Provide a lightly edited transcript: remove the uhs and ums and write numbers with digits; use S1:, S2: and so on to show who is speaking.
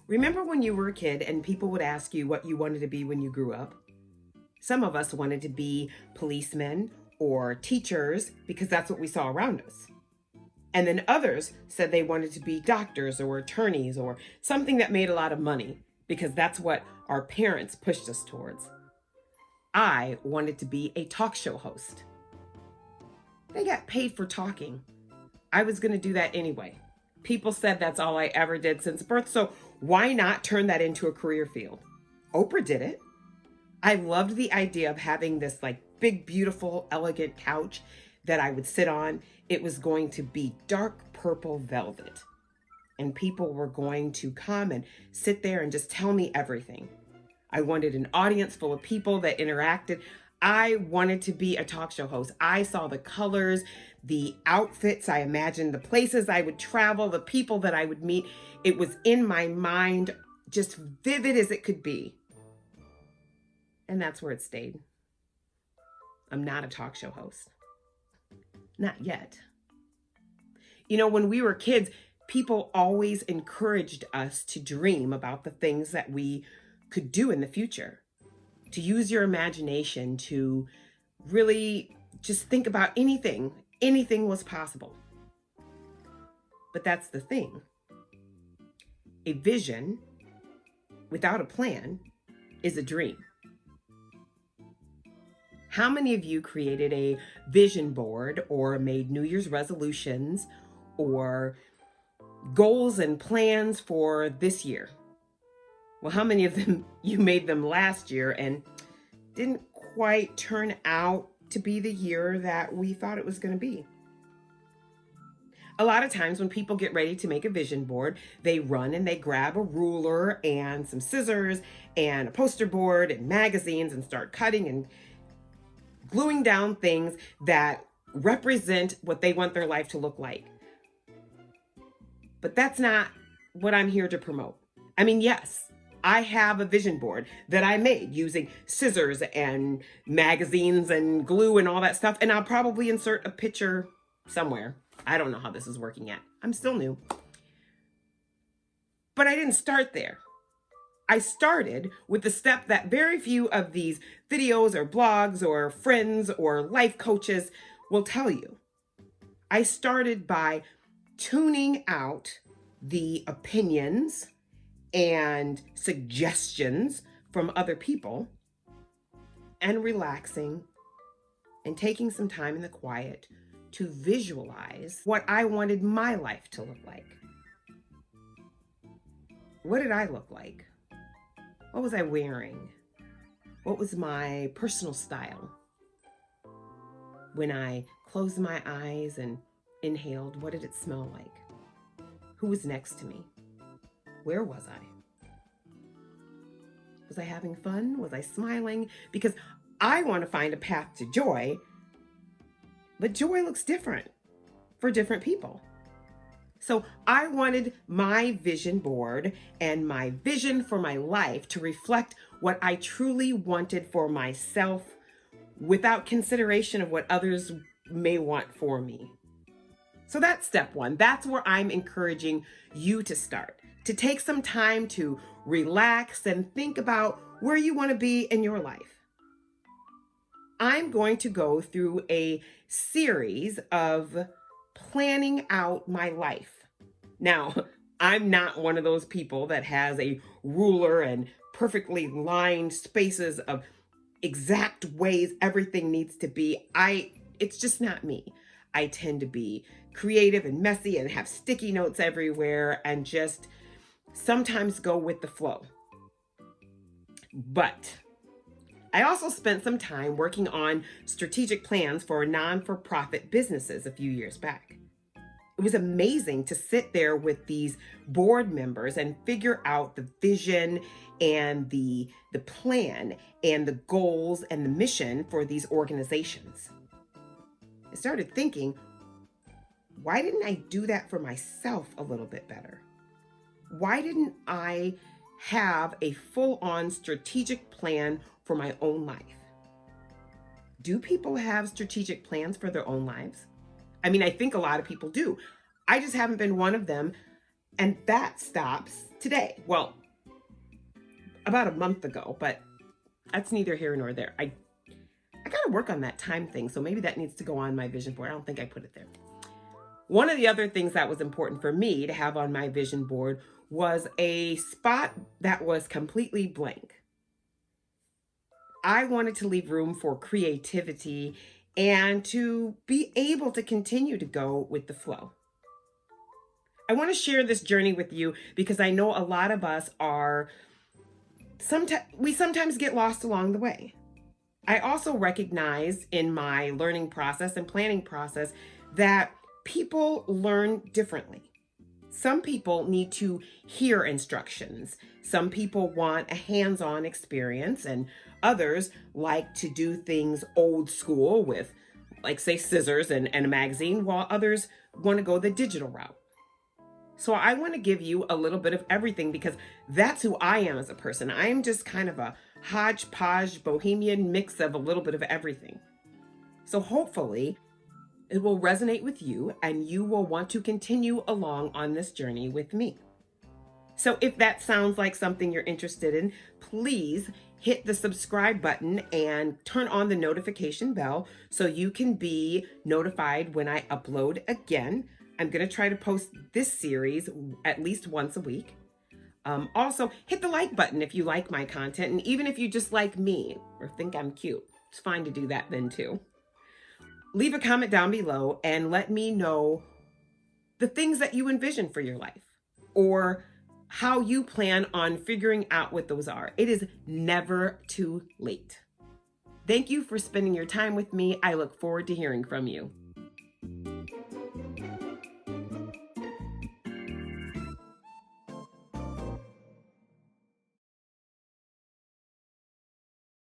S1: Remember when you were a kid and people would ask you what you wanted to be when you grew up? Some of us wanted to be policemen or teachers because that's what we saw around us. And then others said they wanted to be doctors or attorneys or something that made a lot of money because that's what our parents pushed us towards. I wanted to be a talk show host. They got paid for talking. I was going to do that anyway. People said that's all I ever did since birth, so why not turn that into a career field? Oprah did it. I loved the idea of having this big, beautiful, elegant couch that I would sit on. It was going to be dark purple velvet. And people were going to come and sit there and just tell me everything. I wanted an audience full of people that interacted. I wanted to be a talk show host. I saw the colors, the outfits. I imagined the places I would travel, the people that I would meet. It was in my mind, just vivid as it could be. And that's where it stayed. I'm not a talk show host. Not yet. When we were kids, people always encouraged us to dream about the things that we could do in the future, to use your imagination, to really just think about anything. Anything was possible. But that's the thing. A vision without a plan is a dream. How many of you created a vision board or made New Year's resolutions or goals and plans for this year? Well, how many of them you made them last year and didn't quite turn out to be the year that we thought it was going to be? A lot of times when people get ready to make a vision board, they run and they grab a ruler and some scissors and a poster board and magazines and start cutting and gluing down things that represent what they want their life to look like. But that's not what I'm here to promote. I mean, yes, I have a vision board that I made using scissors and magazines and glue and all that stuff. And I'll probably insert a picture somewhere. I don't know how this is working yet. I'm still new. But I didn't start there. I started with the step that very few of these videos or blogs or friends or life coaches will tell you. I started by tuning out the opinions and suggestions from other people and relaxing and taking some time in the quiet to visualize what I wanted my life to look like. What did I look like? What was I wearing? What was my personal style? When I closed my eyes and inhaled, what did it smell like? Who was next to me? Where was I? Was I having fun? Was I smiling? Because I want to find a path to joy, but joy looks different for different people. So I wanted my vision board and my vision for my life to reflect what I truly wanted for myself without consideration of what others may want for me. So that's step one. That's where I'm encouraging you to start, to take some time to relax and think about where you want to be in your life. I'm going to go through a series of planning out my life. Now, I'm not one of those people that has a ruler and perfectly lined spaces of exact ways everything needs to be. It's just not me. I tend to be creative and messy and have sticky notes everywhere and just sometimes go with the flow. But I also spent some time working on strategic plans for non-for-profit businesses a few years back. It was amazing to sit there with these board members and figure out the vision and the plan and the goals and the mission for these organizations. I started thinking, why didn't I do that for myself a little bit better? Why didn't I have a full-on strategic plan for my own life? Do people have strategic plans for their own lives? I mean, I think a lot of people do. I just haven't been one of them. And that stops today. Well, about a month ago, but that's neither here nor there. I gotta work on that time thing, so maybe that needs to go on my vision board. I don't think I put it there. One of the other things that was important for me to have on my vision board was a spot that was completely blank. I wanted to leave room for creativity and to be able to continue to go with the flow. I want to share this journey with you because I know a lot of us sometimes get lost along the way. I also recognize in my learning process and planning process that people learn differently. Some people need to hear instructions. Some people want a hands-on experience, and others like to do things old school with, like, say, scissors and a magazine, while others want to go the digital route. So I want to give you a little bit of everything because that's who I am as a person. I am just kind of a hodgepodge bohemian mix of a little bit of everything. So hopefully it will resonate with you and you will want to continue along on this journey with me. So if that sounds like something you're interested in, please hit the subscribe button and turn on the notification bell so you can be notified when I upload again. I'm going to try to post this series at least once a week. Also, hit the like button if you like my content, and even if you just like me or think I'm cute, it's fine to do that then too. Leave a comment down below and let me know the things that you envision for your life or how you plan on figuring out what those are. It is never too late. Thank you for spending your time with me. I look forward to hearing from you.